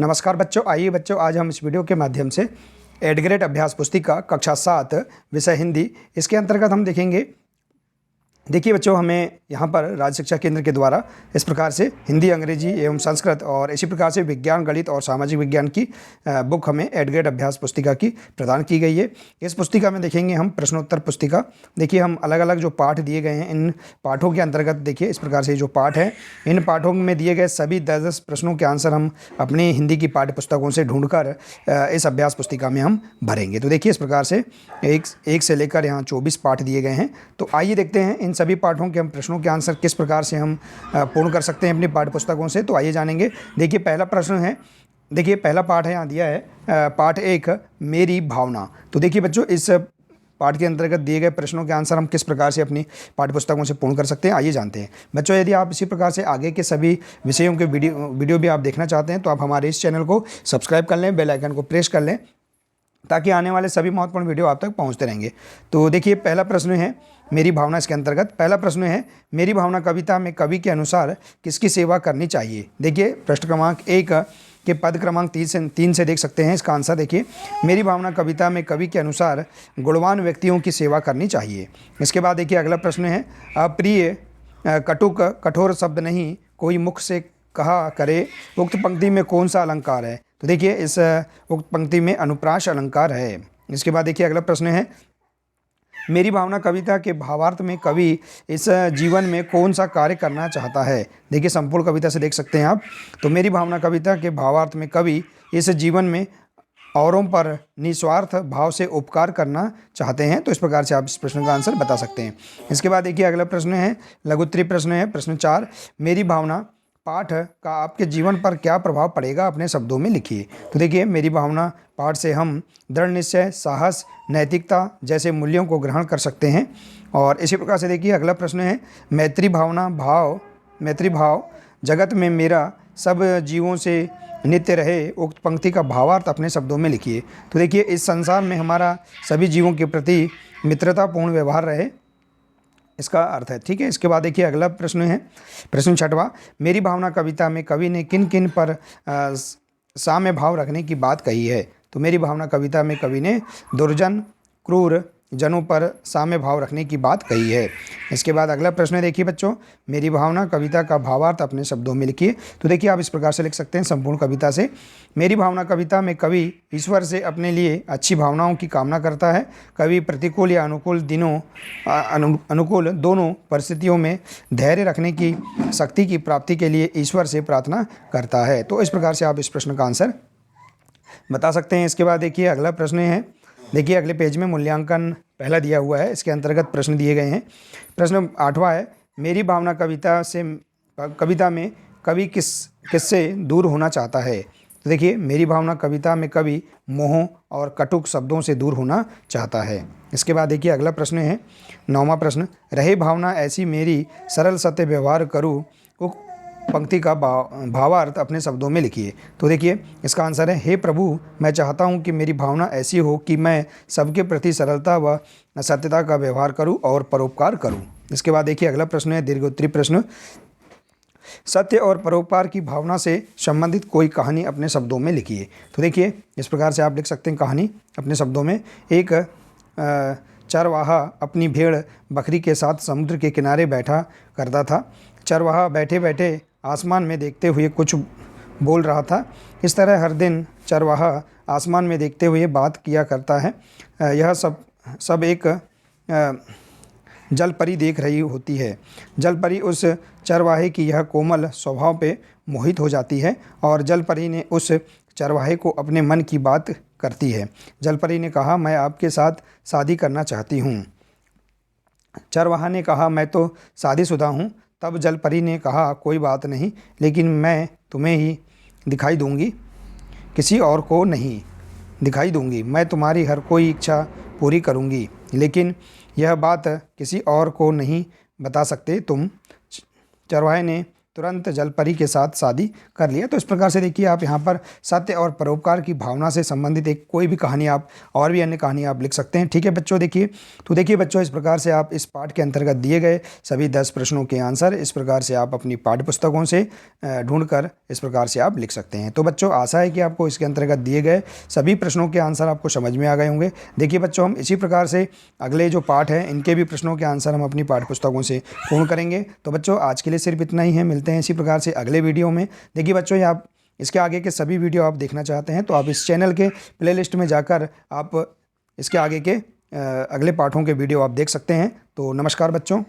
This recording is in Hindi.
नमस्कार बच्चों, आइए बच्चों आज हम इस वीडियो के माध्यम से एडग्रेड अभ्यास पुस्तिका कक्षा 7 विषय हिंदी इसके अंतर्गत हम देखेंगे। देखिए बच्चों, हमें यहाँ पर राज्य शिक्षा केंद्र के द्वारा इस प्रकार से हिंदी, अंग्रेजी एवं संस्कृत और इसी प्रकार से विज्ञान, गणित और सामाजिक विज्ञान की बुक हमें एडग्रेड अभ्यास पुस्तिका की प्रदान की गई है। इस पुस्तिका में देखेंगे हम प्रश्नोत्तर पुस्तिका। देखिए हम अलग अलग जो पाठ दिए गए हैं, इन पाठों के अंतर्गत देखिए इस प्रकार से जो पाठ है, इन पाठों में दिए गए सभी 10-10 प्रश्नों के आंसर हम अपनी हिंदी की पाठ्य पुस्तकों से ढूंढकर इस अभ्यास पुस्तिका में हम भरेंगे। तो देखिए इस प्रकार से एक से लेकर यहाँ 24 पाठ दिए गए हैं। तो आइए देखते हैं इन सभी पाठों के हम प्रश्नों के आंसर किस प्रकार से हम पूर्ण कर सकते हैं अपनी पाठ्य पुस्तकों से। तो आइए जानेंगे। देखिए पहला प्रश्न है, देखिए पहला पाठ है यहाँ दिया है पाठ 1 मेरी भावना। तो देखिए बच्चों, इस पाठ के अंतर्गत दिए गए प्रश्नों के आंसर हम किस प्रकार से अपनी पाठ्य पुस्तकों से पूर्ण कर सकते हैं, आइए जानते हैं। बच्चों, यदि आप इसी प्रकार से आगे के सभी विषयों के वीडियो भी आप देखना चाहते हैं तो आप हमारे इस चैनल को सब्सक्राइब कर लें, बेल आइकन को प्रेस कर लें ताकि आने वाले सभी महत्वपूर्ण वीडियो आप तक पहुंचते रहेंगे। तो देखिए पहला प्रश्न है मेरी भावना। इसके अंतर्गत पहला प्रश्न है मेरी भावना कविता में कवि के अनुसार किसकी सेवा करनी चाहिए। देखिए प्रश्न क्रमांक 1 के पद क्रमांक 3 से देख सकते हैं इसका आंसर। देखिए मेरी भावना कविता में कवि के अनुसार गुणवान व्यक्तियों की सेवा करनी चाहिए। इसके बाद देखिए अगला प्रश्न है अप्रिय कटुक कठोर शब्द नहीं कोई मुख से कहा करे, उक्त पंक्ति में कौन सा अलंकार है। तो देखिए इस उक्त पंक्ति में अनुप्रास अलंकार है। इसके बाद देखिए अगला प्रश्न है मेरी भावना कविता के भावार्थ में कवि इस जीवन में कौन सा कार्य करना चाहता है। देखिए संपूर्ण कविता से देख सकते हैं आप। तो मेरी भावना कविता के भावार्थ में कवि इस जीवन में औरों पर निस्वार्थ भाव से उपकार करना चाहते हैं। तो इस प्रकार से आप इस प्रश्न का आंसर बता सकते हैं। इसके बाद देखिए अगला प्रश्न है लघुत्तरीय प्रश्न है, प्रश्न 4 मेरी भावना पाठ का आपके जीवन पर क्या प्रभाव पड़ेगा, अपने शब्दों में लिखिए। तो देखिए मेरी भावना पाठ से हम दृढ़ निश्चय, साहस, नैतिकता जैसे मूल्यों को ग्रहण कर सकते हैं। और इसी प्रकार से देखिए अगला प्रश्न है मैत्री भाव जगत में मेरा सब जीवों से नित्य रहे, उक्त पंक्ति का भावार्थ अपने शब्दों में लिखिए। तो देखिए इस संसार में हमारा सभी जीवों के प्रति मित्रतापूर्ण व्यवहार रहे, इसका अर्थ है। ठीक है। इसके बाद देखिए अगला प्रश्न है प्रश्न 6वां मेरी भावना कविता में कवि ने किन किन पर साम्य भाव रखने की बात कही है। तो मेरी भावना कविता में कवि ने दुर्जन क्रूर जनों पर साम्य भाव रखने की बात कही है। इसके बाद अगला प्रश्न है देखिए बच्चों मेरी भावना कविता का भावार्थ अपने शब्दों में लिखिए। तो देखिए आप इस प्रकार से लिख सकते हैं संपूर्ण कविता से मेरी भावना कविता में कवि ईश्वर से अपने लिए अच्छी भावनाओं की कामना करता है। कवि प्रतिकूल या अनुकूल दोनों परिस्थितियों में धैर्य रखने की शक्ति की प्राप्ति के लिए ईश्वर से प्रार्थना करता है। तो इस प्रकार से आप इस प्रश्न का आंसर बता सकते हैं। इसके बाद देखिए अगला प्रश्न है, देखिए अगले पेज में मूल्यांकन पहला दिया हुआ है, इसके अंतर्गत प्रश्न दिए गए हैं। प्रश्न 8वां है मेरी भावना कविता में कवि किससे दूर होना चाहता है। तो देखिए मेरी भावना कविता में कवि मोह और कटुक शब्दों से दूर होना चाहता है। इसके बाद देखिए अगला प्रश्न है 9वां प्रश्न रहे भावना ऐसी मेरी सरल सत्य व्यवहार करूँ, पंक्ति का भावार्थ अपने शब्दों में लिखिए। तो देखिए इसका आंसर है हे प्रभु मैं चाहता हूँ कि मेरी भावना ऐसी हो कि मैं सबके प्रति सरलता व सत्यता का व्यवहार करूँ और परोपकार करूँ। इसके बाद देखिए अगला प्रश्न है दीर्घोत्तरीय प्रश्न सत्य और परोपकार की भावना से संबंधित कोई कहानी अपने शब्दों में लिखिए। तो देखिए इस प्रकार से आप लिख सकते हैं कहानी अपने शब्दों में। एक चरवाहा अपनी भेड़ बकरी के साथ समुद्र के किनारे बैठा करता था। चरवाहा बैठे बैठे आसमान में देखते हुए कुछ बोल रहा था। इस तरह हर दिन चरवाहा आसमान में देखते हुए बात किया करता है। यह सब एक जल परी देख रही होती है। जल परी उस चरवाहे की यह कोमल स्वभाव पे मोहित हो जाती है और जल परी ने उस चरवाहे को अपने मन की बात करती है। जल परी ने कहा मैं आपके साथ शादी करना चाहती हूँ। चरवाहा ने कहा मैं तो शादीशुदा हूँ। तब जल परी ने कहा कोई बात नहीं, लेकिन मैं तुम्हें ही दिखाई दूंगी, किसी और को नहीं दिखाई दूंगी। मैं तुम्हारी हर कोई इच्छा पूरी करूंगी, लेकिन यह बात किसी और को नहीं बता सकते तुम। चरवाहे ने तुरंत जलपरी के साथ शादी कर लिया। तो इस प्रकार से देखिए आप यहाँ पर सत्य और परोपकार की भावना से संबंधित एक कोई भी कहानी आप और भी अन्य कहानी आप लिख सकते हैं। ठीक है बच्चों, देखिए तो देखिए बच्चों, इस प्रकार से आप इस पाठ के अंतर्गत दिए गए सभी 10 प्रश्नों के आंसर इस प्रकार से आप अपनी पाठ्य पुस्तकों से ढूंढकर इस प्रकार से आप लिख सकते हैं। तो बच्चों, आशा है कि आपको इसके अंतर्गत दिए गए सभी प्रश्नों के आंसर आपको समझ में आ गए होंगे। देखिए बच्चों, हम इसी प्रकार से अगले जो पाठ हैं इनके भी प्रश्नों के आंसर हम अपनी पाठ्य पुस्तकों से पूर्ण करेंगे। तो बच्चों, आज के लिए सिर्फ इतना ही है, मिलते हैं इसी प्रकार से अगले वीडियो में। देखिए बच्चों, ये आप इसके आगे के सभी वीडियो आप देखना चाहते हैं तो आप इस चैनल के प्लेलिस्ट में जाकर आप इसके आगे के अगले पाठों के वीडियो आप देख सकते हैं। तो नमस्कार बच्चों।